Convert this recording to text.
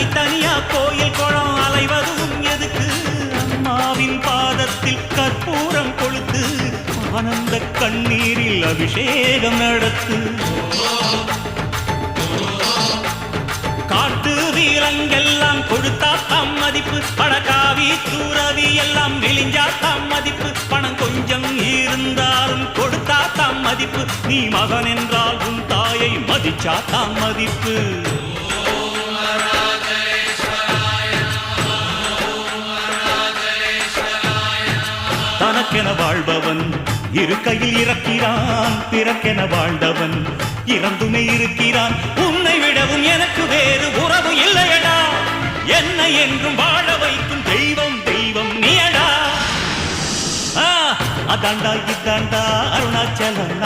தனித்தனியா கோயில் குளம் அலைவதும் எதுக்கு அம்மாவின் பாதத்தில் கற்பூரம் கொளுத்து ஆனந்த கண்ணீரில் அபிஷேகம் நடத்து காட்டு வீரங்கெல்லாம் கொடுத்தா தாம் மதிப்பு பணக்காவி தூரவி எல்லாம் விழிஞ்சா தாம் மதிப்பு பணம் கொஞ்சம் இருந்தாலும் கொடுத்தா தாம் மதிப்பு நீ மகன் என்றால் உன் தாயை மதிச்சா தாம் மதிப்பு தனக்கென வாழ்பவன் இருக்கையில் இறக்கிறான் பிறக்கென வாழ்ந்தவன் இறந்துமே இருக்கிறான் உன்னை விடவும் எனக்கு வேறு உறவு இல்லையடா என்னை என்றும் வாழ வைக்கும் தெய்வம் தெய்வம் நீயடா அதாண்டா இதாண்டா அருணாச்சலம்